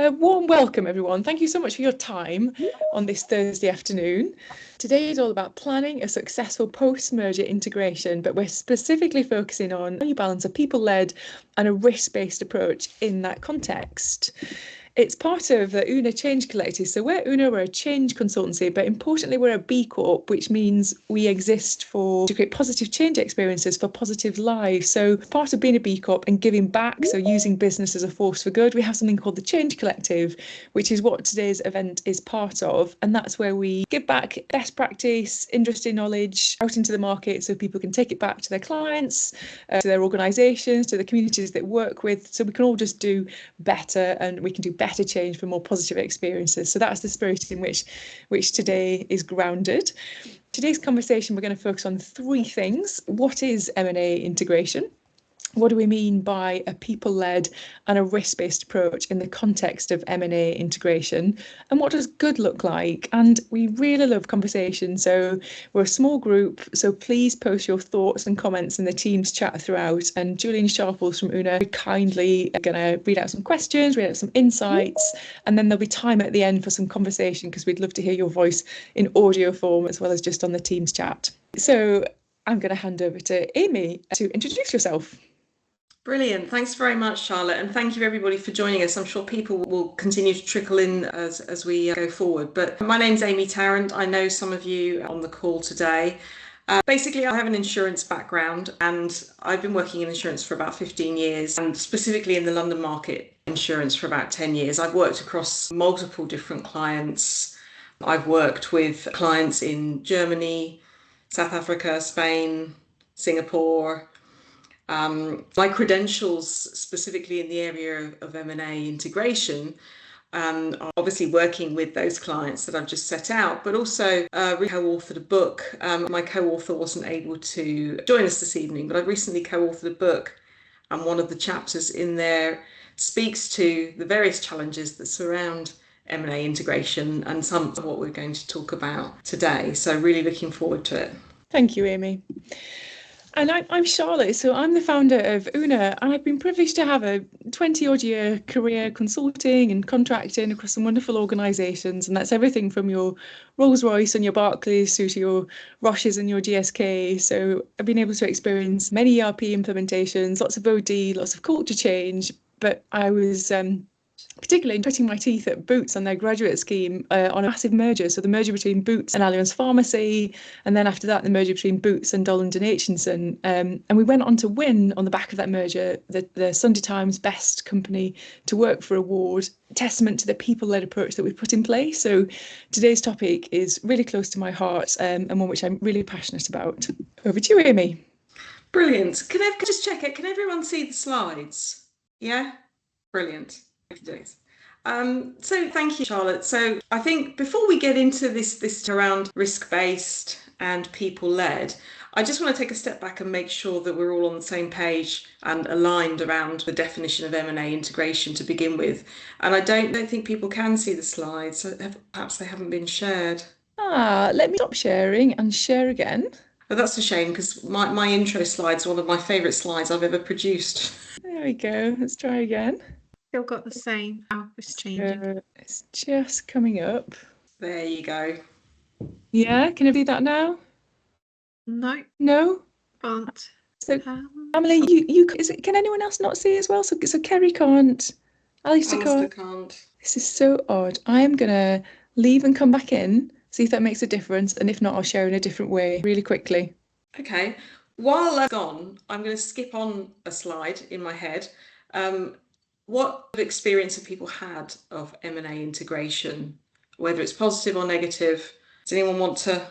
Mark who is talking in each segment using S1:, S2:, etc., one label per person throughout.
S1: A warm welcome, everyone. Thank you so much for your time on this Thursday afternoon. Today is all about planning a successful post-merger integration, but we're specifically focusing on how you balance a people-led and a risk-based approach in that context. It's part of the Una Change Collective. So we're a change consultancy, but importantly, we're a B Corp, which means we exist to create positive change experiences for positive lives. So part of being a B Corp and giving back, so using business as a force for good, we have something called the Change Collective, which is what today's event is part of. And that's where we give back best practice, industry knowledge out into the market so people can take it back to their clients, to their organisations, to the communities they work with. So we can all just do better and we can do better change for more positive experiences. So that's the spirit in which today is grounded. Today's conversation, we're going to focus on three things. What is M&A integration? What do we mean by a people-led and a risk-based approach in the context of M&A integration? And what does good look like? And we really love conversation. So we're a small group. So please post your thoughts and comments in the Teams chat throughout. And Julian Sharples from Una kindly are going to read out some questions, read out some insights, and then there'll be time at the end for some conversation because we'd love to hear your voice in audio form as well as just on the Teams chat. So I'm going to hand over to Amy to introduce yourself.
S2: Brilliant. Thanks very much, Charlotte. And thank you, everybody, for joining us. I'm sure people will continue to trickle in as we go forward. But my name's Amy Tarrant. I know some of you on the call today. Basically, I have an insurance background and I've been working in insurance for about 15 years and specifically in the London market insurance for about 10 years. I've worked across multiple different clients. I've worked with clients in Germany, South Africa, Spain, Singapore. My credentials specifically in the area of M&A integration are obviously working with those clients that I've just set out, but also co-authored a book. My co-author wasn't able to join us this evening, but I've recently co-authored a book, and one of the chapters in there speaks to the various challenges that surround M&A integration and some of what we're going to talk about today. So really looking forward to it.
S1: Thank you, Amy. And I'm Charlotte, so I'm the founder of Una, and I've been privileged to have a 20-odd year career consulting and contracting across some wonderful organisations, and that's everything from your Rolls-Royce and your Barclays through to your Roches and your GSK. So I've been able to experience many ERP implementations, lots of OD, lots of culture change, but I was particularly cutting my teeth at Boots on their graduate scheme on a massive merger. So the merger between Boots and Allianz Pharmacy, and then after that, the merger between Boots and Dolland and Aitchison. And we went on to win on the back of that merger, the Sunday Times Best Company to Work for award, testament to the people-led approach that we've put in place. So today's topic is really close to my heart and one which I'm really passionate about. Over to you, Amy.
S2: Brilliant. Can I just check it? Can everyone see the slides? Yeah? Brilliant. So thank you, Charlotte. So I think before we get into this around risk-based and people-led, I just want to take a step back and make sure that we're all on the same page and aligned around the definition of M&A integration to begin with. And I don't think people can see the slides, so perhaps they haven't been shared.
S1: Let me stop sharing and share again.
S2: Oh, that's a shame because my intro slides are one of my favourite slides I've ever produced.
S1: There we go. Let's try again.
S3: Still got the same. Oh, it's changing.
S1: It's just coming up.
S2: There you go.
S1: Yeah, can I do that now?
S3: No, can't.
S1: So, Emily, can anyone else not see as well? So Kerry can't. Alistair
S2: can't.
S1: This is so odd. I am gonna leave and come back in, see if that makes a difference, and if not, I'll share in a different way really quickly.
S2: Okay. While I've gone, I'm going to skip on a slide in my head. What experience have people had of M&A integration, whether it's positive or negative? Does anyone want to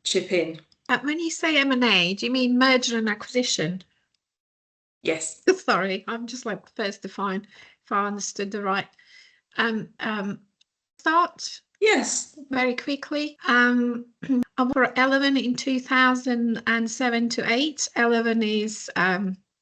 S2: chip in?
S3: When you say M&A, do you mean merger and acquisition?
S2: Yes.
S3: Sorry, I'm just like first define if I understood the right. Start.
S2: Yes.
S3: Very quickly. I worked for Eleven in 2007 to 8. Eleven is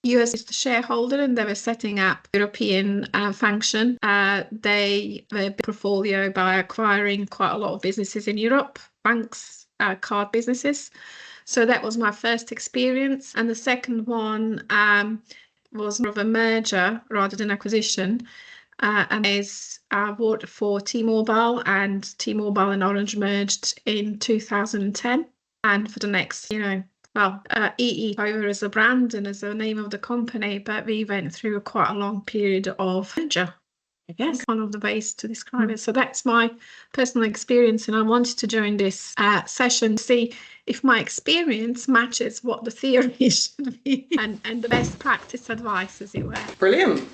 S3: US is the shareholder, and they were setting up European function. They were portfolio by acquiring quite a lot of businesses in Europe, banks, card businesses. So that was my first experience. And the second one was more of a merger rather than acquisition. and I worked for T-Mobile, and T-Mobile and Orange merged in 2010. And for the next, EE, however, as a brand and as the name of the company, but we went through quite a long period of merger. I guess one of the ways to describe it. So that's my personal experience, and I wanted to join this session to see if my experience matches what the theory should be and the best practice advice, as it were.
S2: Brilliant.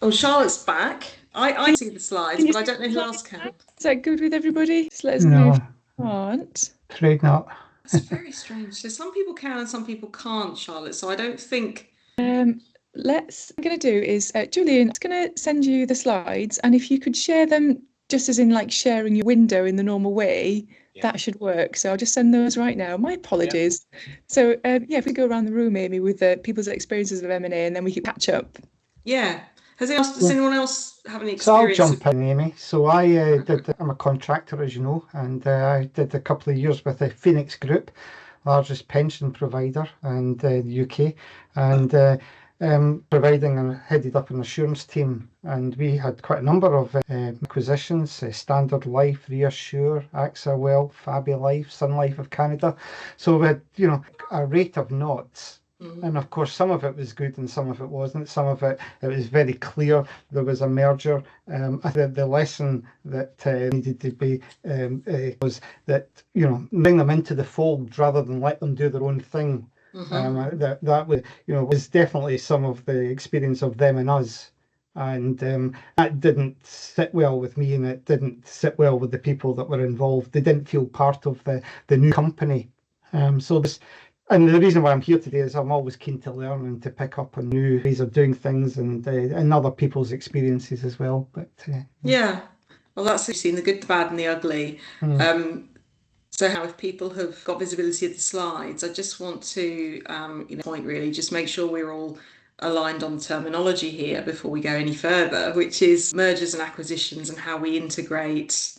S2: Oh, Charlotte's back. I see the slides, but I don't know who else can.
S1: Is that good with everybody? Just let us know if you can't.
S4: Afraid not.
S2: It's very strange. So some people can and some people can't, Charlotte. So I don't think...
S1: What I'm going to do is, Julian, I'm going to send you the slides, and if you could share them just as in like sharing your window in the normal way, that should work. So I'll just send those right now. My apologies. Yeah. So if we go around the room, Amy, with people's experiences of M&A, and then we can catch up.
S2: Yeah. Does anyone else have any experience?
S4: So I'll jump in, Amy. So I'm a contractor, as you know, and I did a couple of years with the Phoenix Group, largest pension provider in the UK, and providing and headed up an assurance team, and we had quite a number of acquisitions: Standard Life, Reassure, AXA Wealth, Fabi Life, Sun Life of Canada. So we had, a rate of knots. And of course, some of it was good and some of it wasn't. Some of it was very clear there was a merger. The lesson that needed to be was that, bring them into the fold rather than let them do their own thing. That was definitely some of the experience of them and us, and that didn't sit well with me, and it didn't sit well with the people that were involved. They didn't feel part of the new company. And the reason why I'm here today is I'm always keen to learn and to pick up on new ways of doing things and other people's experiences as well. But
S2: well, that's you've seen the good, the bad, and the ugly. So how if people have got visibility of the slides, I just want to point really, just make sure we're all aligned on the terminology here before we go any further, which is mergers and acquisitions and how we integrate.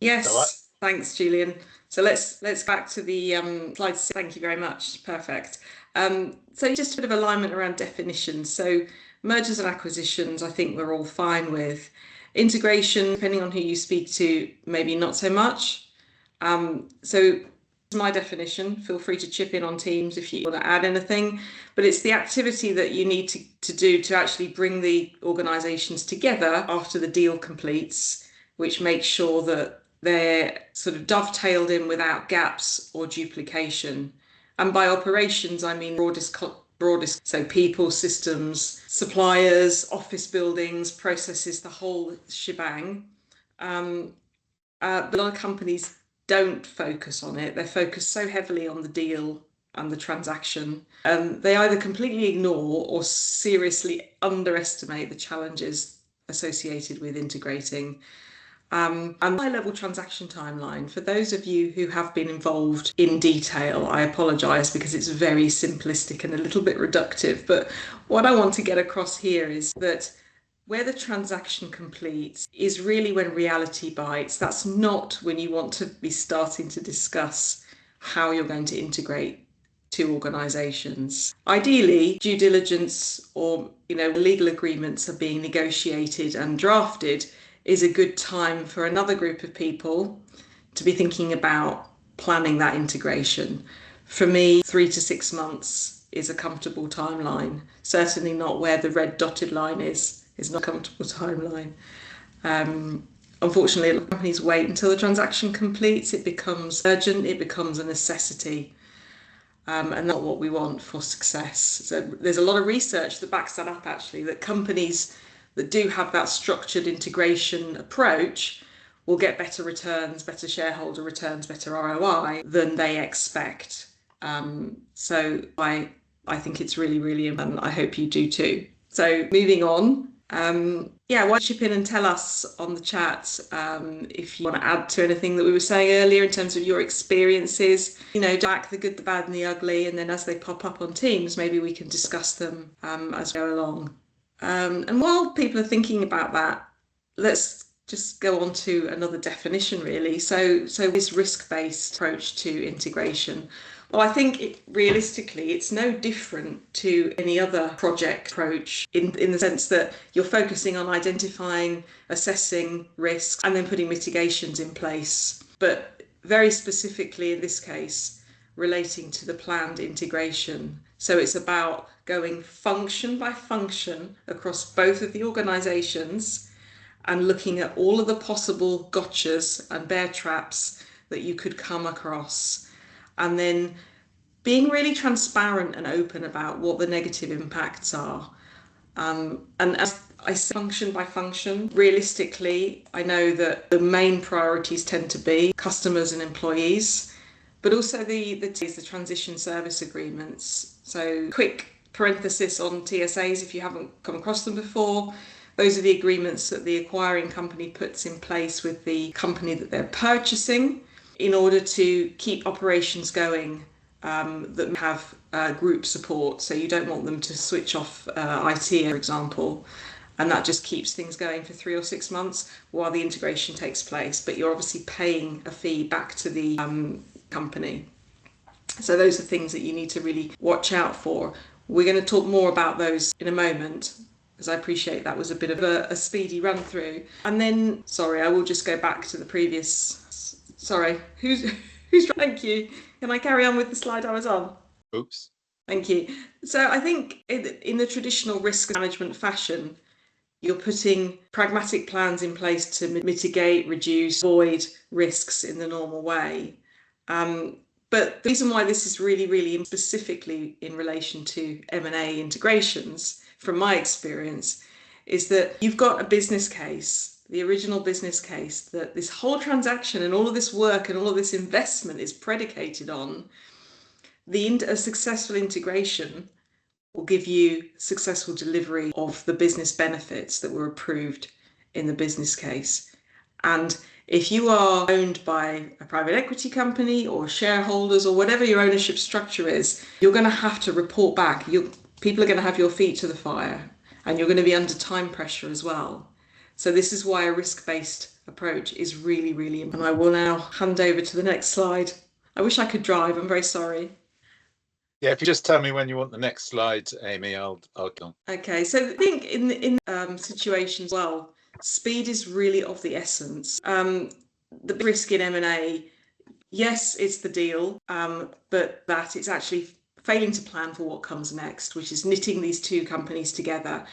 S2: Yes, thanks, Julian. So let's back to the slides. Thank you very much. Perfect. So just a bit of alignment around definitions. So mergers and acquisitions, I think we're all fine with. Integration, depending on who you speak to, maybe not so much. So my definition, feel free to chip in on Teams if you want to add anything, but it's the activity that you need to do to actually bring the organisations together after the deal completes, which makes sure that they're sort of dovetailed in without gaps or duplication. And by operations, I mean broadest, so people, systems, suppliers, office buildings, processes, the whole shebang. But a lot of companies don't focus on it. They're focused so heavily on the deal and the transaction. They either completely ignore or seriously underestimate the challenges associated with integrating. And high-level transaction timeline. For those of you who have been involved in detail, I apologise because it's very simplistic and a little bit reductive. But what I want to get across here is that where the transaction completes is really when reality bites. That's not when you want to be starting to discuss how you're going to integrate two organisations. Ideally, due diligence or legal agreements are being negotiated and drafted is a good time for another group of people to be thinking about planning that integration. For me, 3 to 6 months is a comfortable timeline. Certainly not where the red dotted line is not a comfortable timeline. Unfortunately, a lot of companies wait until the transaction completes. It becomes urgent, it becomes a necessity. And not what we want for success. So there's a lot of research that backs that up, actually, that companies that do have that structured integration approach will get better returns, better shareholder returns, better ROI than they expect. So I think it's really, really important. I hope you do too. So moving on, why don't you chip in and tell us on the chat if you want to add to anything that we were saying earlier in terms of your experiences, back the good, the bad and the ugly, and then as they pop up on Teams, maybe we can discuss them as we go along. And while people are thinking about that, let's just go on to another definition really. So this risk-based approach to integration. Well, I think realistically, it's no different to any other project approach in the sense that you're focusing on identifying, assessing risks, and then putting mitigations in place. But very specifically in this case, relating to the planned integration. So it's about going function by function across both of the organisations and looking at all of the possible gotchas and bear traps that you could come across. And then being really transparent and open about what the negative impacts are. And as I say, function by function, realistically, I know that the main priorities tend to be customers and employees, but also the transition service agreements. So quick parenthesis on TSAs, if you haven't come across them before, those are the agreements that the acquiring company puts in place with the company that they're purchasing in order to keep operations going that have group support. So you don't want them to switch off IT, for example, and that just keeps things going for 3 or 6 months while the integration takes place. But you're obviously paying a fee back to the company. So those are things that you need to really watch out for. We're going to talk more about those in a moment, because I appreciate that was a bit of a speedy run through. And then, sorry, I will just go back to the previous. Sorry, who's thank you. Can I carry on with the slide I was on?
S5: Oops.
S2: Thank you. So I think in the traditional risk management fashion, you're putting pragmatic plans in place to mitigate, reduce, avoid risks in the normal way. But the reason why this is really specifically in relation to M&A integrations, from my experience, is that you've got a business case, the original business case, that this whole transaction and all of this work and all of this investment is predicated on. A successful integration will give you successful delivery of the business benefits that were approved in the business case. And if you are owned by a private equity company or shareholders or whatever your ownership structure is, you're going to have to report back. People are going to have your feet to the fire, and you're going to be under time pressure as well. So this is why a risk-based approach is really important. And I will now hand over to the next slide. I wish I could drive. I'm very sorry.
S5: Yeah, if you just tell me when you want the next slide, Amy, I'll go.
S2: Okay, so I think in situations, well, speed is really of the essence. The risk in M&A, yes, it's the deal, but that it's actually failing to plan for what comes next, which is knitting these two companies together.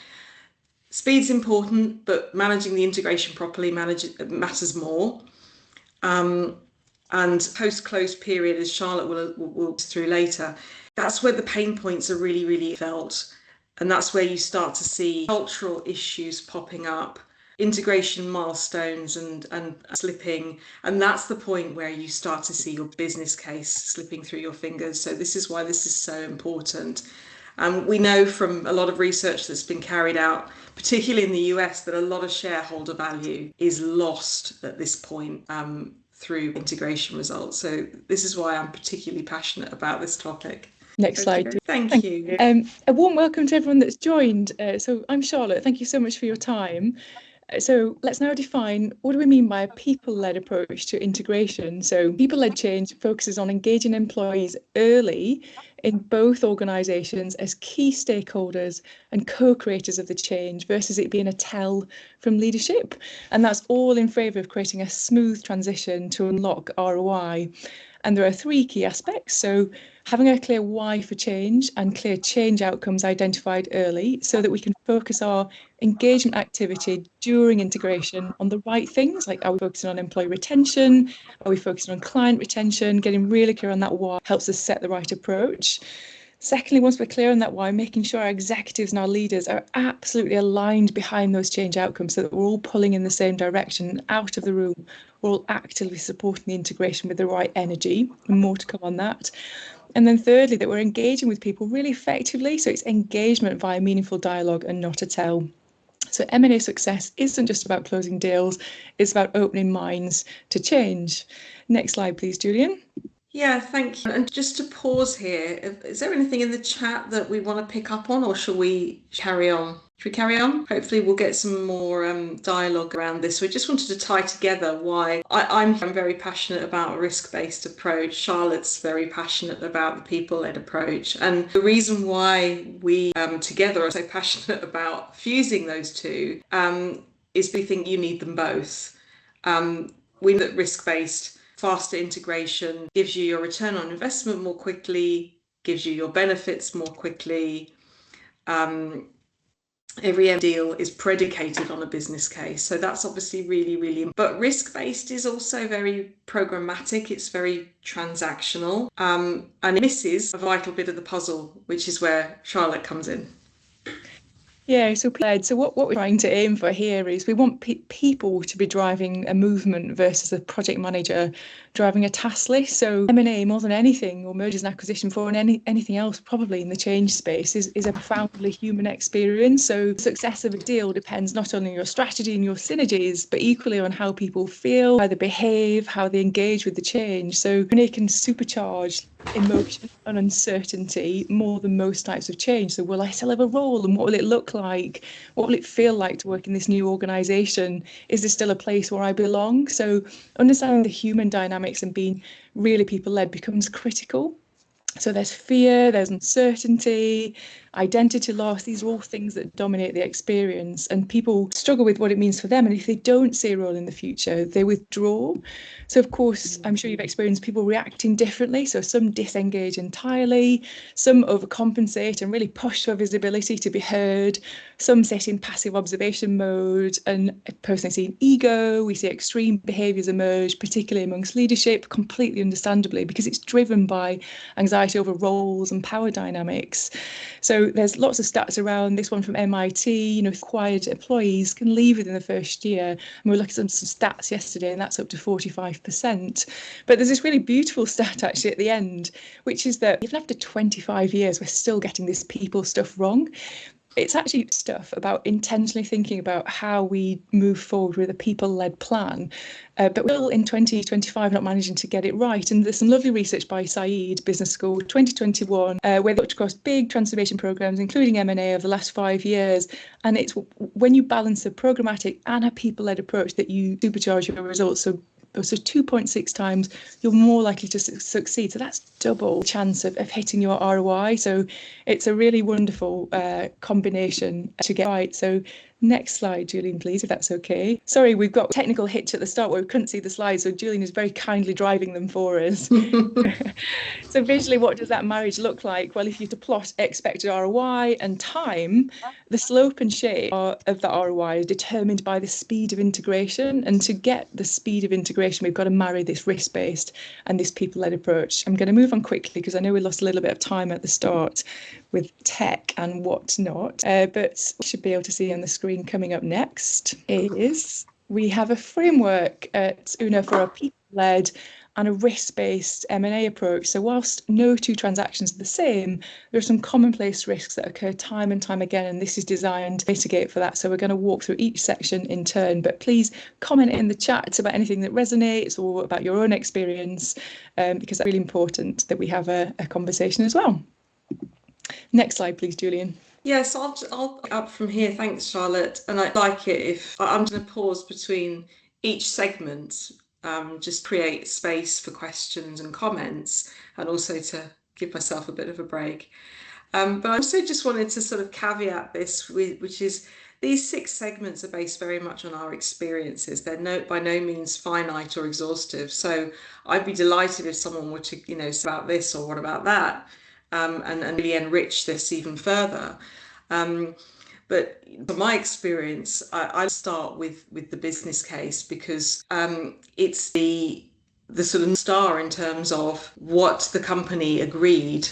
S2: Speed's important, but managing the integration properly matters more. And post-close period, as Charlotte will walk through later, that's where the pain points are really felt. And that's where you start to see cultural issues popping up, integration milestones and slipping. And that's the point where you start to see your business case slipping through your fingers. So this is why this is so important. We know from a lot of research that's been carried out, particularly in the US, that a lot of shareholder value is lost at this point through integration results. So this is why I'm particularly passionate about this topic.
S1: Next slide.
S2: Thank you.
S1: A warm welcome to everyone that's joined. So I'm Charlotte. Thank you so much for your time. So let's now define, what do we mean by a people-led approach to integration? So people-led change focuses on engaging employees early in both organisations as key stakeholders and co-creators of the change versus it being a tell from leadership. And that's all in favour of creating a smooth transition to unlock ROI. And there are 3 key aspects. So having a clear why for change and clear change outcomes identified early so that we can focus our engagement activity during integration on the right things, like are we focusing on employee retention? Are we focusing on client retention? Getting really clear on that why helps us set the right approach. Secondly, once we're clear on that why, making sure our executives and our leaders are absolutely aligned behind those change outcomes so that we're all pulling in the same direction out of the room. We're all actively supporting the integration with the right energy, and more to come on that. And then thirdly, that we're engaging with people really effectively. So it's engagement via meaningful dialogue and not a tell. So M&A success isn't just about closing deals, it's about opening minds to change. Next slide, please, Julian.
S2: Yeah, thank you. And just to pause here, is there anything in the chat that we want to pick up on, or shall we carry on? Should we carry on? Hopefully we'll get some more dialogue around this. We just wanted to tie together why I'm very passionate about a risk-based approach. Charlotte's very passionate about the people-led approach. And the reason why we together are so passionate about fusing those two is we think you need them both. We know that risk-based, faster integration gives you your return on investment more quickly, gives you your benefits more quickly. Every deal is predicated on a business case. So that's obviously really, really important. But risk-based is also very programmatic. It's very transactional. And it misses a vital bit of the puzzle, which is where Charlotte comes in.
S1: Yeah, so what we're trying to aim for here is we want people to be driving a movement versus a project manager driving a task list. So M&A, more than anything, or mergers and acquisition for anything else probably in the change space, is a profoundly human experience. So the success of a deal depends not only on your strategy and your synergies, but equally on how people feel, how they behave, how they engage with the change. So M&A can supercharge emotion and uncertainty more than most types of change. So will I still have a role, and what will it look like? What will it feel like to work in this new organisation? Is this still a place where I belong? So understanding the human dynamics and being really people-led becomes critical. So there's fear, there's uncertainty, identity loss. These are all things that dominate the experience, and people struggle with what it means for them. And if they don't see a role in the future, they withdraw. So, of course, I'm sure you've experienced people reacting differently. So some disengage entirely, some overcompensate and really push for visibility to be heard. Some sit in passive observation mode, and personally seen ego. We see extreme behaviours emerge, particularly amongst leadership, completely understandably, because it's driven by anxiety over roles and power dynamics. So there's lots of stats around this one from MIT, acquired employees can leave within the first year. And we were looking at some stats yesterday, and that's up to 45%. But there's this really beautiful stat actually at the end, which is that even after 25 years, we're still getting this people stuff wrong. It's actually stuff about intentionally thinking about how we move forward with a people-led plan. But we're in 2025 not managing to get it right. And there's some lovely research by Saïd Business School 2021, where they looked across big transformation programs, including M&A, over the last 5 years. And it's when you balance a programmatic and a people-led approach that you supercharge your results. So 2.6 times, you're more likely to succeed. So that's double chance of hitting your ROI. So it's a really wonderful combination to get right. So next slide, Julian, please, if that's okay. Sorry, we've got technical hitch at the start where we couldn't see the slides, so Julian is very kindly driving them for us. So visually, what does that marriage look like? Well, if you to plot expected ROI and time, the slope and shape of that ROI is determined by the speed of integration. And to get the speed of integration, we've got to marry this risk-based and this people-led approach. I'm going to move on quickly because I know we lost a little bit of time at the start with tech and whatnot, but we should be able to see on the screen coming up next is we have a framework at UNA for a people-led and a risk-based M&A approach. So whilst no two transactions are the same, there are some commonplace risks that occur time and time again, and this is designed to mitigate for that. So we're going to walk through each section in turn, but please comment in the chat about anything that resonates or about your own experience, because it's really important that we have a conversation as well. Next slide, please, Julian.
S2: Yes, I'll up from here. Thanks, Charlotte. And I'd like it if I'm going to pause between each segment, just create space for questions and comments, and also to give myself a bit of a break. But I also just wanted to sort of caveat this, which is these 6 segments are based very much on our experiences. They're by no means finite or exhaustive. So I'd be delighted if someone were to, say about this or what about that, and really enrich this even further. But from my experience, I start with the business case because it's the sort of star in terms of what the company agreed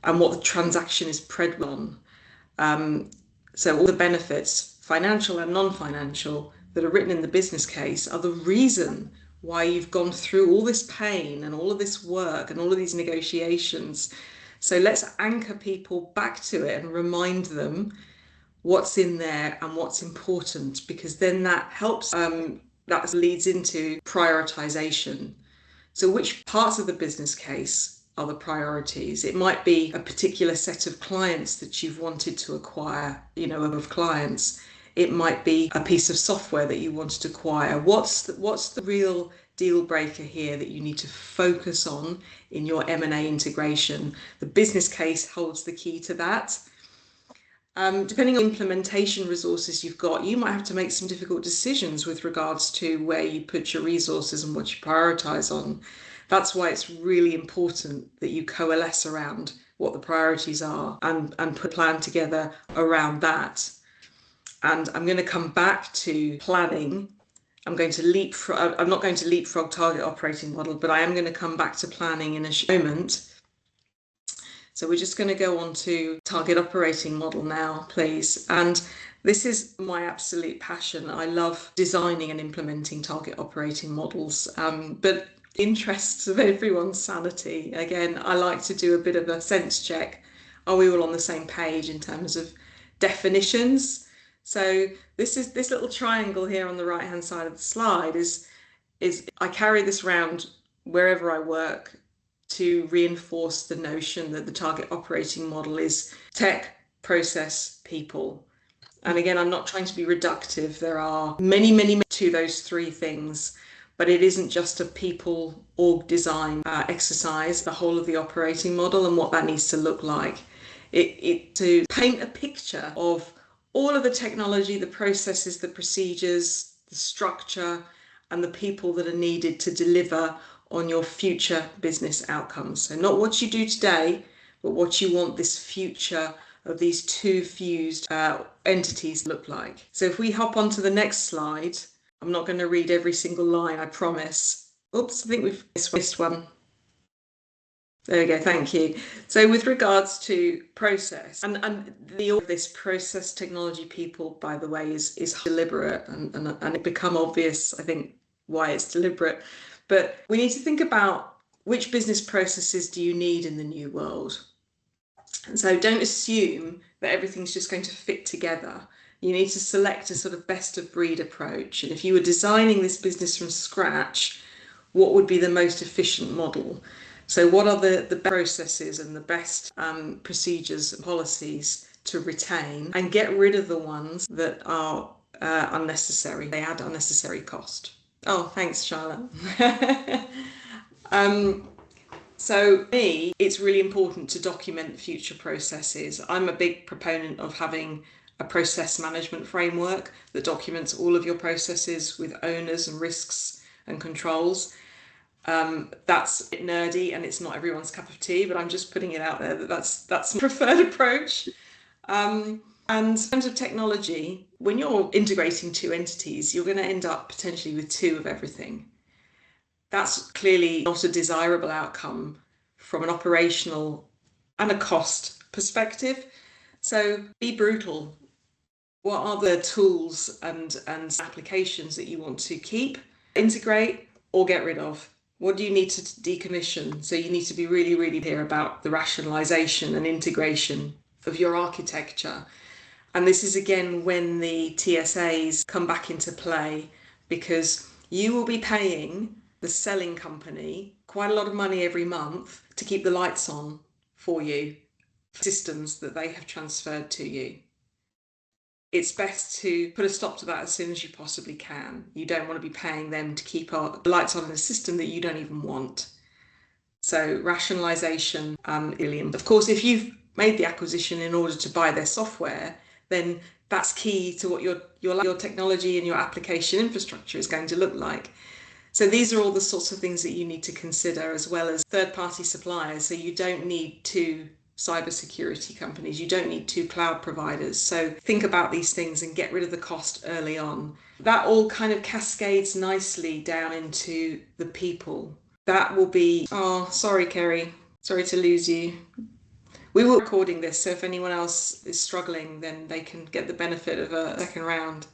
S2: and what the transaction is pred on. So all the benefits, financial and non-financial, that are written in the business case are the reason why you've gone through all this pain and all of this work and all of these negotiations. So let's anchor people back to it and remind them what's in there and what's important, because then that helps, that leads into prioritization. So which parts of the business case other priorities. It might be a particular set of clients that you've wanted to acquire, of clients. It might be a piece of software that you wanted to acquire. What's the real deal breaker here that you need to focus on in your M&A integration? The business case holds the key to that. Depending on implementation resources you've got, you might have to make some difficult decisions with regards to where you put your resources and what you prioritize on. That's why it's really important that you coalesce around what the priorities are and put a plan together around that. And I'm going to come back to planning. I'm not going to leapfrog target operating model, but I am going to come back to planning in a moment. So we're just going to go on to target operating model now, please. And this is my absolute passion. I love designing and implementing target operating models, but interests of everyone's sanity. Again, I like to do a bit of a sense check. Are we all on the same page in terms of definitions? So this little triangle here on the right hand side of the slide is I carry this around wherever I work to reinforce the notion that the target operating model is tech, process, people. And again, I'm not trying to be reductive. There are many to those three things, but it isn't just a people org design exercise, the whole of the operating model and what that needs to look like. It to paint a picture of all of the technology, the processes, the procedures, the structure, and the people that are needed to deliver on your future business outcomes. So not what you do today, but what you want this future of these two fused entities look like. So if we hop on to the next slide, I'm not going to read every single line, I promise. Oops, I think we've missed one. There we go, thank you. So with regards to process, and this process technology people, by the way, is deliberate and it become obvious, I think, why it's deliberate. But we need to think about which business processes do you need in the new world. And so don't assume that everything's just going to fit together. You need to select a sort of best of breed approach. And if you were designing this business from scratch, what would be the most efficient model? So what are the processes and the best procedures and policies to retain, and get rid of the ones that are unnecessary? They add unnecessary cost. Oh, thanks, Charlotte. So for me, it's really important to document future processes. I'm a big proponent of having a process management framework that documents all of your processes with owners and risks and controls. That's a bit nerdy and it's not everyone's cup of tea, but I'm just putting it out there that's my preferred approach. And in terms of technology, when you're integrating two entities, you're going to end up potentially with two of everything. That's clearly not a desirable outcome from an operational and a cost perspective. So be brutal. What are the tools and applications that you want to keep, integrate, or get rid of? What do you need to decommission? So you need to be really, really clear about the rationalization and integration of your architecture. And this is again when the TSAs come back into play, because you will be paying the selling company quite a lot of money every month to keep the lights on for you, systems that they have transferred to you. It's best to put a stop to that as soon as you possibly can. You don't want to be paying them to keep the lights on in a system that you don't even want. So rationalization, of course, if you've made the acquisition in order to buy their software, then that's key to what your technology and your application infrastructure is going to look like. So these are all the sorts of things that you need to consider, as well as third-party suppliers. So you don't need two cybersecurity companies, you don't need two cloud providers. So think about these things and get rid of the cost early on. That all kind of cascades nicely down into the people. That will be, oh, sorry, Kerry, sorry to lose you. We will be recording this, so if anyone else is struggling, then they can get the benefit of a second round.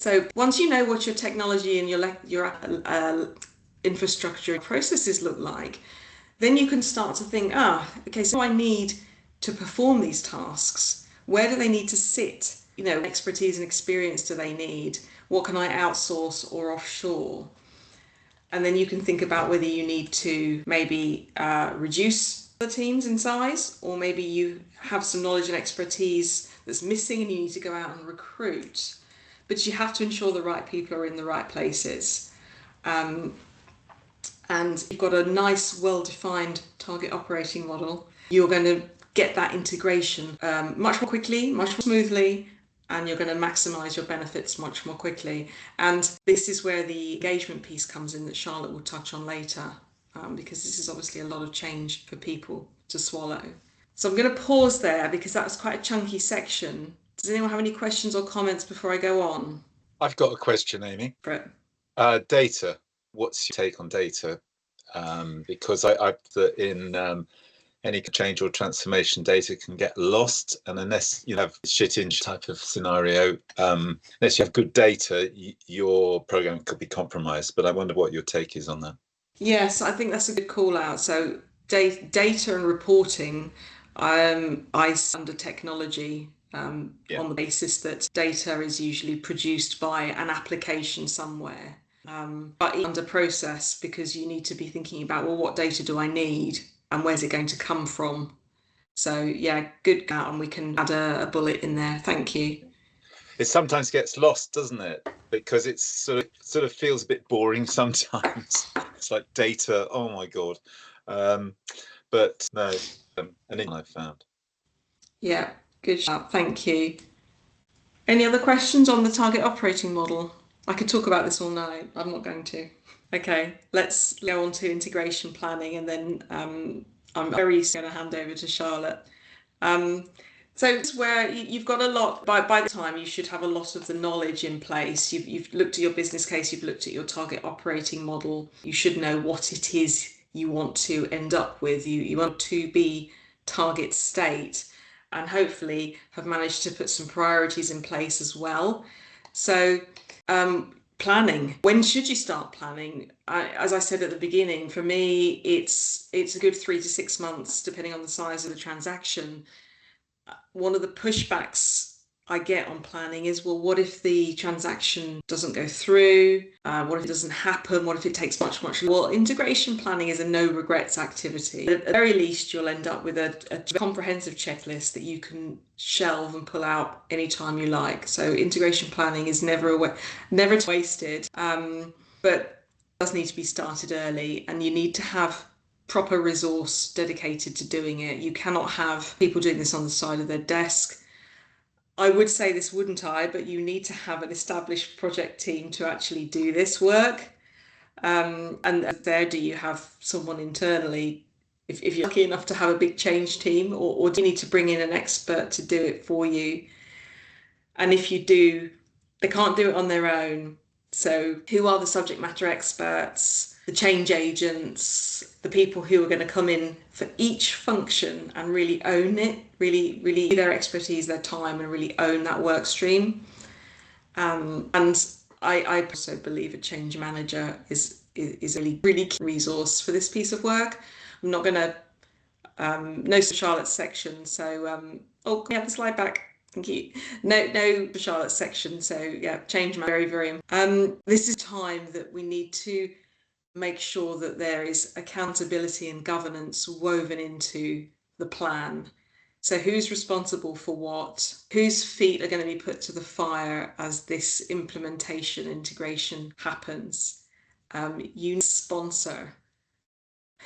S2: So once you know what your technology and your infrastructure processes look like, then you can start to think, okay, so I need to perform these tasks. Where do they need to sit? Expertise and experience do they need? What can I outsource or offshore? And then you can think about whether you need to maybe reduce the teams in size, or maybe you have some knowledge and expertise that's missing and you need to go out and recruit. But you have to ensure the right people are in the right places. And you've got a nice, well-defined target operating model. You're going to get that integration much more quickly, much more smoothly, and you're going to maximise your benefits much more quickly. And this is where the engagement piece comes in that Charlotte will touch on later, because this is obviously a lot of change for people to swallow. So I'm going to pause there because that was quite a chunky section. Does anyone have any questions or comments before I go on?
S5: I've got a question, Amy.
S2: Brett.
S5: Data. What's your take on data? Because I in any change or transformation, data can get lost, and unless you have shit-in type of scenario, unless you have good data, your program could be compromised. But I wonder what your take is on that.
S2: Yes, I think that's a good call out. So data and reporting, I under technology. On the basis that data is usually produced by an application somewhere, but under process, because you need to be thinking about, well, what data do I need and where's it going to come from? So yeah, good, and we can add a bullet in there. Thank you.
S5: It sometimes gets lost, doesn't it? Because it's sort of feels a bit boring sometimes. It's like data, oh my god. But no, an in I've found.
S2: Yeah. Good job, thank you. Any other questions on the target operating model? I could talk about this all night. I'm not going to. Okay, let's go on to integration planning, and then I'm very soon going to hand over to Charlotte. So it's where you've got a lot, by the time you should have a lot of the knowledge in place. You've looked at your business case, you've looked at your target operating model. You should know what it is you want to end up with. You want to be target state, and hopefully have managed to put some priorities in place as well. So planning. When should you start planning? As I said at the beginning, for me, it's a good 3 to 6 months, depending on the size of the transaction. One of the pushbacks I get on planning is, well, what if the transaction doesn't go through? What if it doesn't happen? What if it takes much longer? Well, integration planning is a no regrets activity. At the very least, you'll end up with a comprehensive checklist that you can shelve and pull out anytime you like. So integration planning is never wasted, but it does need to be started early, and you need to have proper resource dedicated to doing it. You cannot have people doing this on the side of their desk. I would say this, wouldn't I? But you need to have an established project team to actually do this work. And there, do you have someone internally, if you're lucky enough to have a big change team, or do you need to bring in an expert to do it for you? And if you do, they can't do it on their own. So who are the subject matter experts, the change agents, the people who are going to come in for each function and really own it, really their expertise, their time, and really own that work stream. And I also believe a change manager is a really key resource for this piece of work. I'm not going to no Charlotte's section, so oh, we have the slide back. Thank you. No Charlotte's section. So yeah, change very, very. This is time that we need to make sure that there is accountability and governance woven into the plan. So who's responsible for what? Whose feet are going to be put to the fire as this implementation integration happens? You sponsor.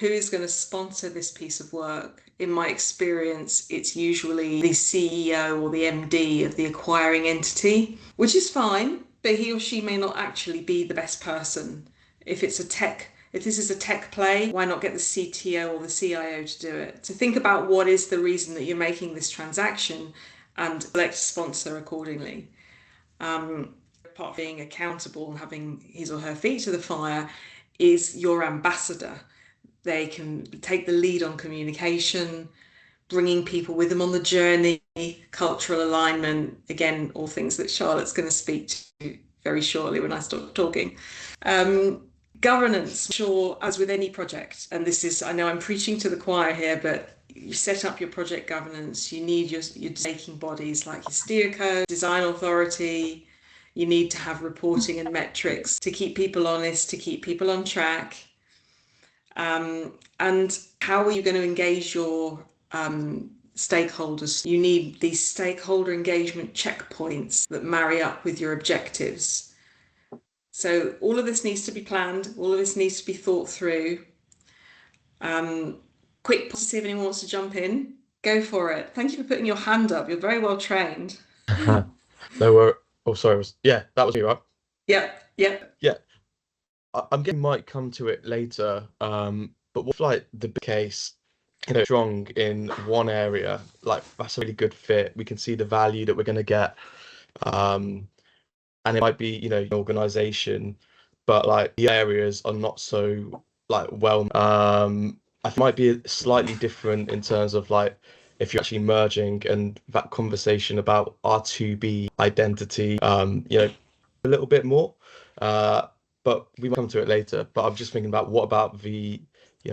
S2: Who is going to sponsor this piece of work? In my experience, it's usually the CEO or the MD of the acquiring entity, which is fine, but he or she may not actually be the best person. If this is a tech play, why not get the CTO or the CIO to do it? To think about what is the reason that you're making this transaction and select a sponsor accordingly. Part of being accountable and having his or her feet to the fire is your ambassador. They can take the lead on communication, bringing people with them on the journey, cultural alignment, again, all things that Charlotte's going to speak to very shortly when I stop talking. Governance, sure, as with any project, and this is, I know I'm preaching to the choir here, but you set up your project governance, you need your taking bodies like your steer code, design authority, You need to have reporting and metrics to keep people honest, to keep people on track. And how are you going to engage your stakeholders? You need these stakeholder engagement checkpoints that marry up with your objectives. So all of this needs to be planned. All of this needs to be thought through. Quick pause to see if anyone wants to jump in. Go for it. Thank you for putting your hand up. You're very well trained.
S6: There were. Oh, sorry. Yeah, that was me, right?
S2: Yep.
S6: Yeah. I'm getting might come to it later. But what's like the big case, strong in one area, like that's a really good fit. We can see the value that we're going to get. And it might be, an organization, but like the areas are not so like well. I think it might be slightly different in terms of like if you're actually merging and that conversation about R2B identity, a little bit more. But we might come to it later. But I'm just thinking about what about the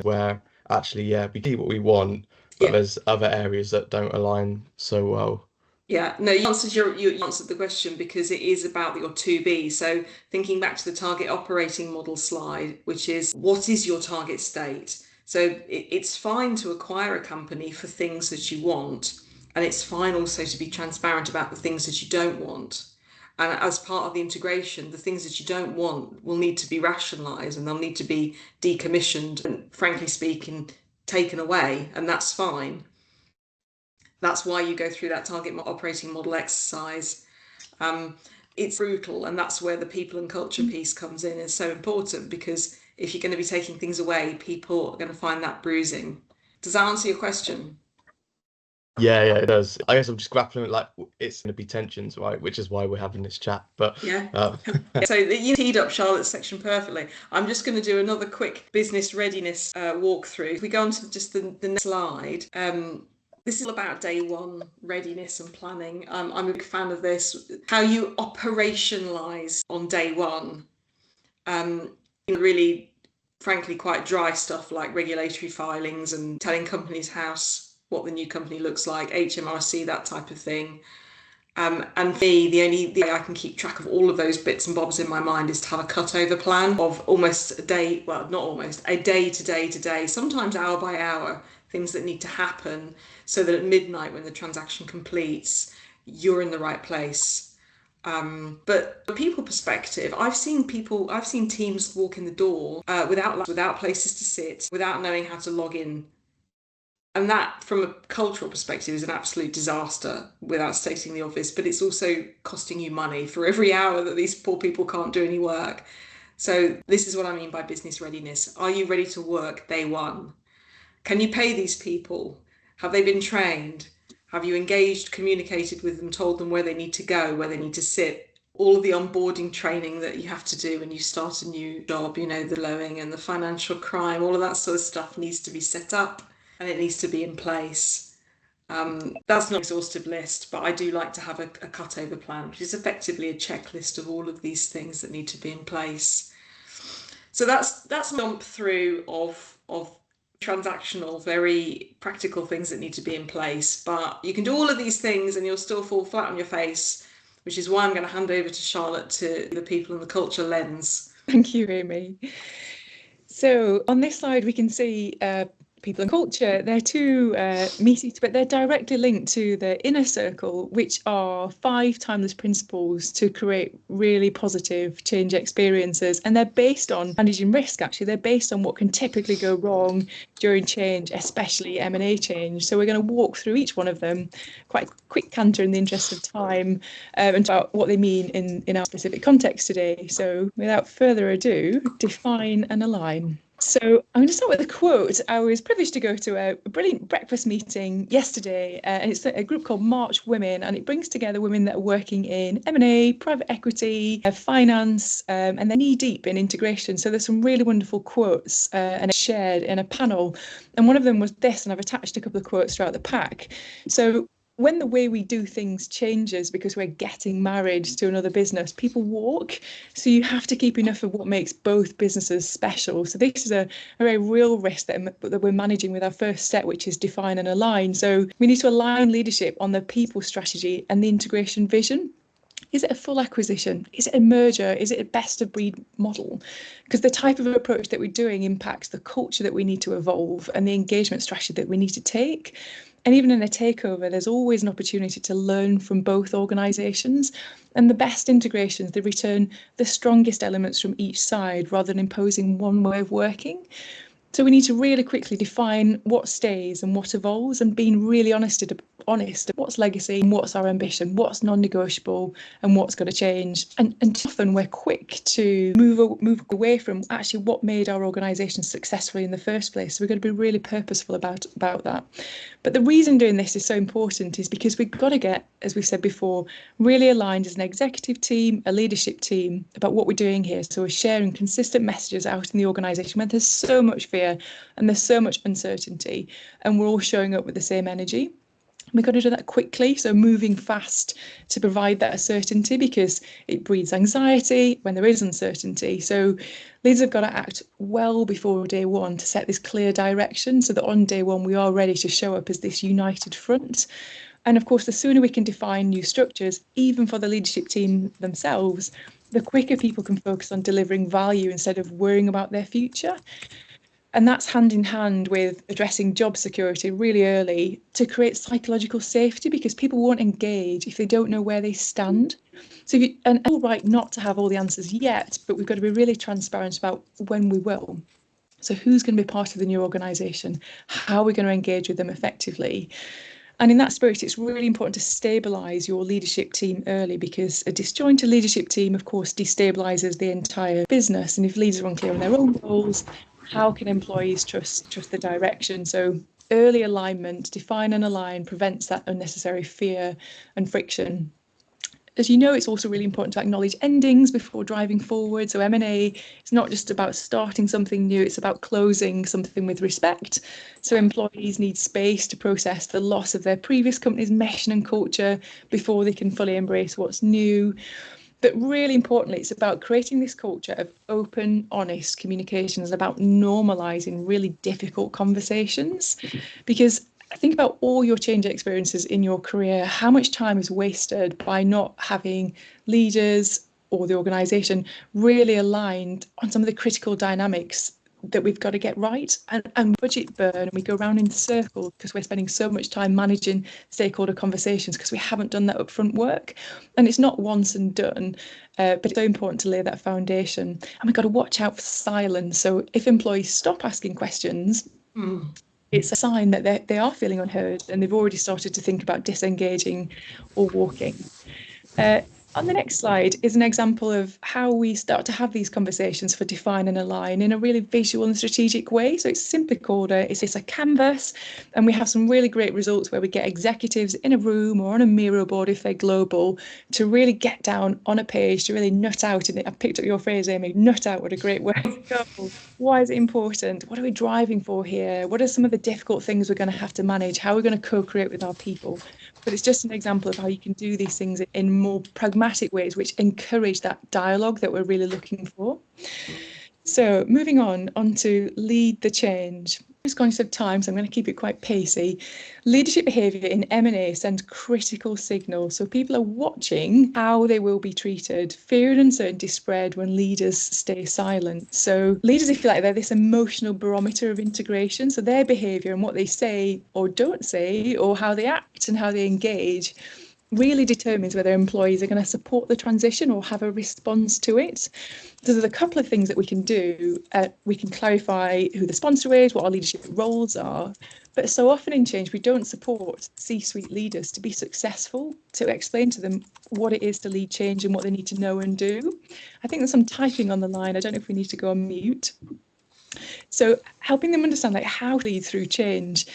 S6: where actually we see what we want, but there's other areas that don't align so well.
S2: Yeah, no, you answered the question because it is about your 2B. So thinking back to the target operating model slide, which is what is your target state? So it's fine to acquire a company for things that you want, and it's fine also to be transparent about the things that you don't want. And as part of the integration, the things that you don't want will need to be rationalised and they'll need to be decommissioned and, frankly speaking, taken away, and that's fine. That's why you go through that target operating model exercise. It's brutal, and that's where the people and culture piece comes in. It's so important because if you're going to be taking things away, people are going to find that bruising. Does that answer your question?
S6: Yeah, it does. I guess I'm just grappling with like it's going to be tensions, right? Which is why we're having this chat. But
S2: So you teed up Charlotte's section perfectly. I'm just going to do another quick business readiness walkthrough. If we go on to just the next slide. This is all about day one readiness and planning. I'm a big fan of this. How you operationalize on day one. Really, frankly, quite dry stuff like regulatory filings and telling Companies House what the new company looks like, HMRC, that type of thing. And for me, the only way I can keep track of all of those bits and bobs in my mind is to have a cutover plan of almost a day, well, not almost, a day to day to day, sometimes hour by hour, things that need to happen so that at midnight when the transaction completes, you're in the right place. But from a people perspective, I've seen teams walk in the door without places to sit, without knowing how to log in. And that, from a cultural perspective, is an absolute disaster, without stating the obvious, but it's also costing you money for every hour that these poor people can't do any work. So this is what I mean by business readiness. Are you ready to work day one? Can you pay these people? Have they been trained? Have you engaged, communicated with them, told them where they need to go, where they need to sit? All of the onboarding training that you have to do when you start a new job, the lowing and the financial crime, all of that sort of stuff needs to be set up. And it needs to be in place. That's not an exhaustive list, but I do like to have a cutover plan, which is effectively a checklist of all of these things that need to be in place. So that's a jump through of transactional, very practical things that need to be in place. But you can do all of these things and you'll still fall flat on your face, which is why I'm going to hand over to Charlotte to the people and the culture lens.
S1: Thank you, Amy. So on this slide, we can see people and culture. They're two meaty, but they're directly linked to the inner circle, which are 5 timeless principles to create really positive change experiences. And they're based on managing risk, actually. They're based on what can typically go wrong during change, especially M&A change. So we're going to walk through each one of them, quite quick canter in the interest of time, and about what they mean in our specific context today. So without further ado, define and align. So I'm going to start with a quote. I was privileged to go to a brilliant breakfast meeting yesterday, and it's a group called March Women, and it brings together women that are working in M&A, private equity, finance, and they're knee deep in integration. So there's some really wonderful quotes and shared in a panel, and one of them was this, and I've attached a couple of quotes throughout the pack. So when the way we do things changes because we're getting married to another business, people walk. So you have to keep enough of what makes both businesses special. So this is a very real risk that we're managing with our first step, which is define and align. So we need to align leadership on the people strategy and the integration vision. Is it a full acquisition? Is it a merger? Is it a best of breed model? Because the type of approach that we're doing impacts the culture that we need to evolve and the engagement strategy that we need to take. And even in a takeover, there's always an opportunity to learn from both organisations. And the best integrations, they return the strongest elements from each side rather than imposing one way of working. So we need to really quickly define what stays and what evolves, and being really honest what's legacy and what's our ambition, what's non-negotiable and what's going to change. And often we're quick to move away from actually what made our organisation successful in the first place. So we've got to be really purposeful about that. But the reason doing this is so important is because we've got to get, as we've said before, really aligned as an executive team, a leadership team about what we're doing here. So we're sharing consistent messages out in the organisation when there's so much fear and there's so much uncertainty, and we're all showing up with the same energy. We've got to do that quickly, so moving fast to provide that certainty, because it breeds anxiety when there is uncertainty. So leaders have got to act well before day one to set this clear direction, so that on day one we are ready to show up as this united front. And of course, the sooner we can define new structures, even for the leadership team themselves, the quicker people can focus on delivering value instead of worrying about their future. And that's hand in hand with addressing job security really early to create psychological safety, because people won't engage if they don't know where they stand. So, and it's all right not to have all the answers yet, but we've got to be really transparent about when we will. So who's going to be part of the new organisation? How are we going to engage with them effectively? And in that spirit, it's really important to stabilise your leadership team early, because a disjointed leadership team, of course, destabilises the entire business. And if leaders are unclear on their own goals, how can employees trust the direction? So early alignment, define and align, prevents that unnecessary fear and friction. As you know, it's also really important to acknowledge endings before driving forward. So M&A, it's not just about starting something new, it's about closing something with respect. So employees need space to process the loss of their previous company's mission and culture before they can fully embrace what's new. But really importantly, it's about creating this culture of open, honest communications, about normalising really difficult conversations. Because think about all your change experiences in your career. How much time is wasted by not having leaders or the organisation really aligned on some of the critical dynamics that we've got to get right, and budget burn, and we go around in circles because we're spending so much time managing stakeholder conversations because we haven't done that upfront work. And it's not once and done, but it's so important to lay that foundation. And we've got to watch out for silence. So if employees stop asking questions, it's a sign that they are feeling unheard and they've already started to think about disengaging or walking. On the next slide is an example of how we start to have these conversations for define and align in a really visual and strategic way. So it's simply called it's a canvas, and we have some really great results where we get executives in a room or on a Miro board if they're global to really get down on a page to really nut out in it. I picked up your phrase, Amy, nut out, what a great word to go. Why is it important? What are we driving for here? What are some of the difficult things we're going to have to manage? How are we going to co-create with our people? But it's just an example of how you can do these things in more pragmatic ways, which encourage that dialogue that we're really looking for. So moving on to lead the change. I'm just conscious of time, so I'm going to keep it quite pacey. Leadership behaviour in M&A sends critical signals. So people are watching how they will be treated. Fear and uncertainty spread when leaders stay silent. So leaders, if you like, they're this emotional barometer of integration. So their behaviour and what they say or don't say, or how they act and how they engage, really determines whether employees are going to support the transition or have a response to it. So there's a couple of things that we can do. We can clarify who the sponsor is, what our leadership roles are. But so often in change, we don't support C-suite leaders to be successful, to explain to them what it is to lead change and what they need to know and do. I think there's some typing on the line. I don't know if we need to go on mute. So helping them understand how to lead through change.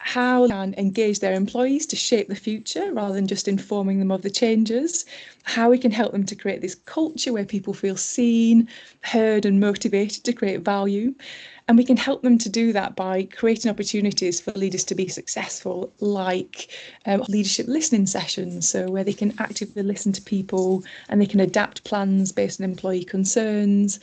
S1: How they can engage their employees to shape the future rather than just informing them of the changes, how we can help them to create this culture where people feel seen, heard and motivated to create value. And we can help them to do that by creating opportunities for leaders to be successful, like leadership listening sessions, so where they can actively listen to people and they can adapt plans based on employee concerns.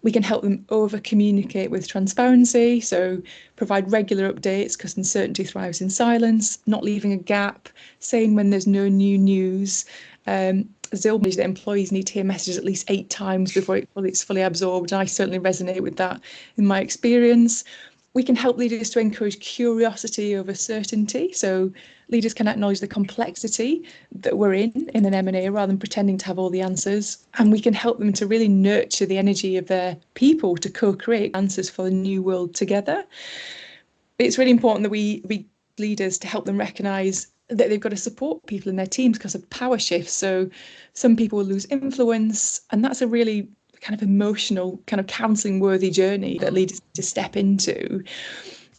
S1: We can help them over-communicate with transparency, so provide regular updates because uncertainty thrives in silence, not leaving a gap, saying when there's no new news. Zil that employees need to hear messages at least 8 times before it's fully absorbed. And I certainly resonate with that in my experience. We can help leaders to encourage curiosity over certainty. So leaders can acknowledge the complexity that we're in an M&A rather than pretending to have all the answers. And we can help them to really nurture the energy of their people to co-create answers for the new world together. It's really important that we leaders to help them recognise that they've got to support people in their teams because of power shifts. So some people will lose influence, and that's a really kind of emotional, kind of counselling worthy journey that leaders need to step into.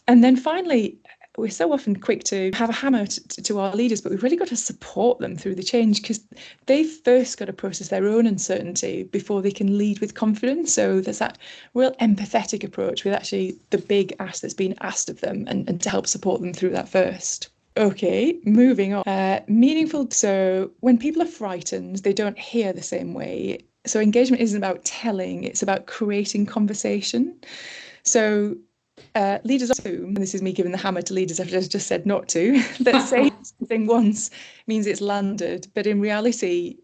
S1: And then finally, we're so often quick to have a hammer to our leaders, but we've really got to support them through the change because they've first got to process their own uncertainty before they can lead with confidence. So there's that real empathetic approach with actually the big ask that's been asked of them and to help support them through that first. Okay, moving on. Meaningful. So when people are frightened, they don't hear the same way. So engagement isn't about telling, it's about creating conversation. So leaders assume, and this is me giving the hammer to leaders after I just said not to, that saying something once means it's landed. But in reality,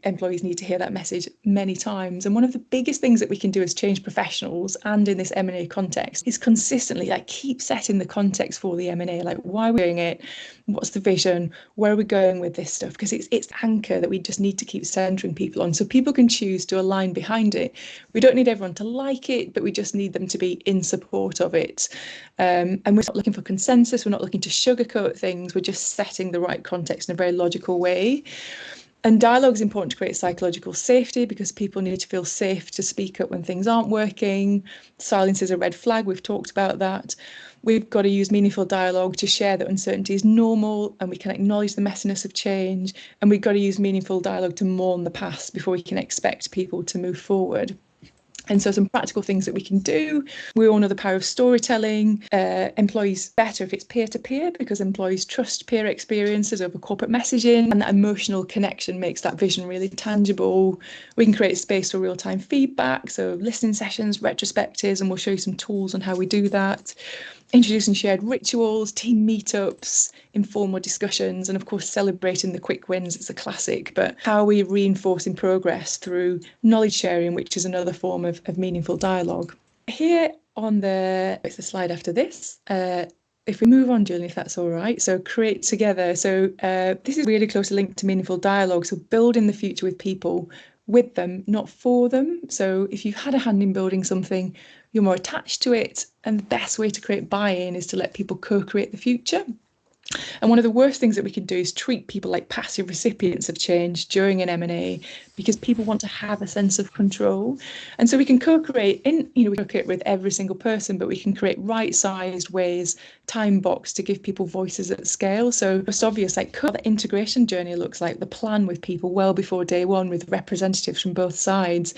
S1: employees need to hear that message many times. And one of the biggest things that we can do as change professionals and in this M&A context is consistently keep setting the context for the M&A, why we're doing it, what's the vision, where are we going with this stuff, because it's anchor that we just need to keep centering people on so people can choose to align behind it. We don't need everyone to like it, but we just need them to be in support of it. And we're not looking for consensus, we're not looking to sugarcoat things, we're just setting the right context in a very logical way. And dialogue is important to create psychological safety because people need to feel safe to speak up when things aren't working. Silence is a red flag. We've talked about that. We've got to use meaningful dialogue to share that uncertainty is normal and we can acknowledge the messiness of change. And we've got to use meaningful dialogue to mourn the past before we can expect people to move forward. And so some practical things that we can do. We all know the power of storytelling. Employees better if it's peer-to-peer because employees trust peer experiences over corporate messaging, and that emotional connection makes that vision really tangible. We can create space for real-time feedback, so listening sessions, retrospectives, and we'll show you some tools on how we do that. Introducing shared rituals, team meetups, informal discussions, and of course celebrating the quick wins. It's a classic, but how are we reinforcing progress through knowledge sharing, which is another form of meaningful dialogue. Here on it's the slide after this. If we move on, Julian, if that's all right. So create together. So this is really closely linked to meaningful dialogue. So building the future with people, with them, not for them. So if you've had a hand in building something, you're more attached to it. And the best way to create buy-in is to let people co-create the future. And one of the worst things that we can do is treat people like passive recipients of change during an M&A because people want to have a sense of control. And so we can co-create we co-create with every single person, but we can create right-sized ways, time box to give people voices at scale. So most obvious, what the integration journey looks like, the plan with people well before day one with representatives from both sides.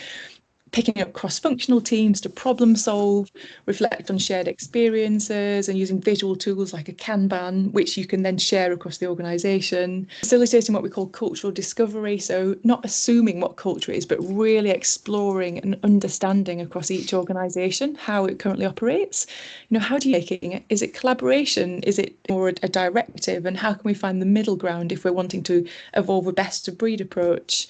S1: Picking up cross-functional teams to problem solve, reflect on shared experiences and using visual tools like a Kanban, which you can then share across the organisation. Facilitating what we call cultural discovery, so not assuming what culture is, but really exploring and understanding across each organisation how it currently operates. How do you making it? Is it collaboration? Is it more a directive? And how can we find the middle ground if we're wanting to evolve a best of breed approach?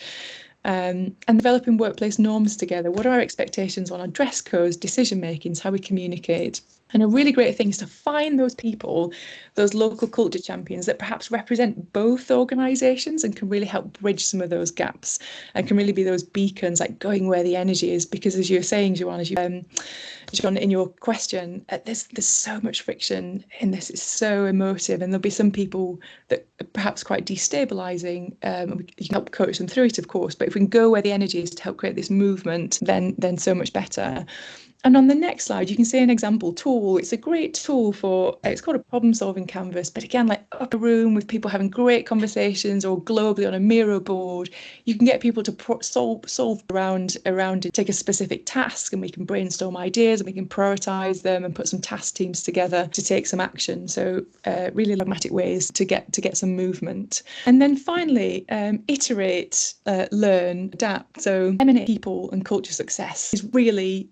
S1: And developing workplace norms together. What are our expectations on our dress codes, decision makings, how we communicate? And a really great thing is to find those people, those local culture champions that perhaps represent both organisations and can really help bridge some of those gaps and can really be those beacons, going where the energy is. Because as you were saying, John, in your question, there's so much friction in this. It's so emotive, and there'll be some people that are perhaps quite destabilising. You can help coach them through it, of course, but if we can go where the energy is to help create this movement, then so much better. And on the next slide, you can see an example tool. It's a great tool it's called a problem-solving canvas. But again, up a room with people having great conversations or globally on a Miro board, you can get people to solve around it, take a specific task, and we can brainstorm ideas and we can prioritise them and put some task teams together to take some action. So really pragmatic ways to get some movement. And then finally, iterate, learn, adapt. So M&A people and culture success is really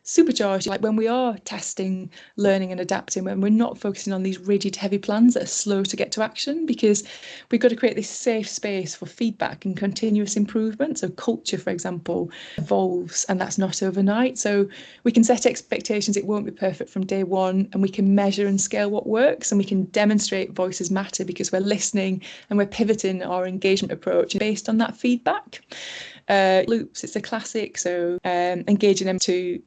S1: supercharged, like when we are testing, learning and adapting, when we're not focusing on these rigid, heavy plans that are slow to get to action, because we've got to create this safe space for feedback and continuous improvement. So culture, for example, evolves, and that's not overnight. So we can set expectations, it won't be perfect from day one, and we can measure and scale what works, and we can demonstrate voices matter because we're listening and we're pivoting our engagement approach based on that feedback. Loops, it's a classic. So engaging them to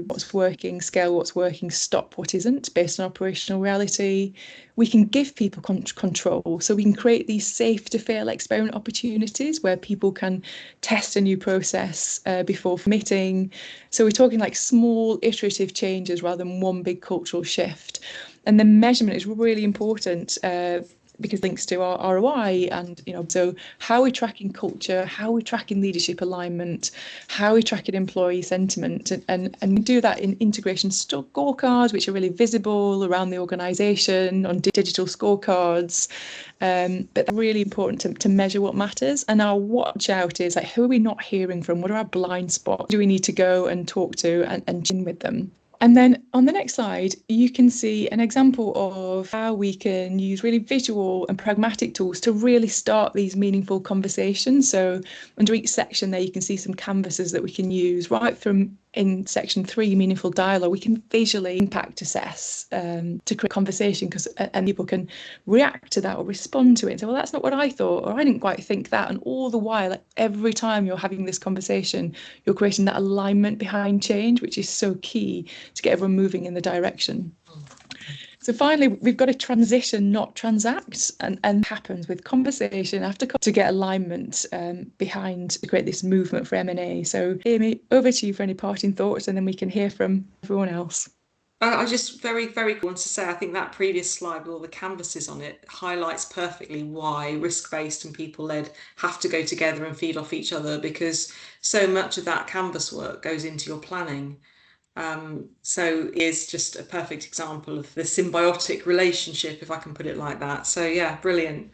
S1: what's working, scale what's working, stop what isn't based on operational reality. We can give people control. So we can create these safe to fail experiment opportunities where people can test a new process before committing. So we're talking like small iterative changes rather than one big cultural shift. And the measurement is really important because it links to our ROI, and so how we're tracking culture, how we're tracking leadership alignment, how we're tracking employee sentiment, and we do that in integration scorecards, which are really visible around the organisation, on digital scorecards. But they're really important to measure what matters. And our watch out is like, who are we not hearing from? What are our blind spots? Do we need to go and talk to and chin with them? And then on the next slide, you can see an example of how we can use really visual and pragmatic tools to really start these meaningful conversations. So under each section there, you can see some canvases that we can use. Right from in section 3, meaningful dialogue, we can visually impact assess to create conversation, and people can react to that or respond to it and say, well, that's not what I thought, or I didn't quite think that. And all the while, every time you're having this conversation, you're creating that alignment behind change, which is so key to get everyone moving in the direction. So finally, we've got to transition, not transact, and happens with conversation after to get alignment behind to create this movement for M&A. So Amy, over to you for any parting thoughts, and then we can hear from everyone else.
S2: I just very want to say, I think that previous slide with all the canvases on it highlights perfectly why risk-based and people-led have to go together and feed off each other, because so much of that canvas work goes into your planning. So it's just a perfect example of the symbiotic relationship, if I can put it like that. So yeah, brilliant.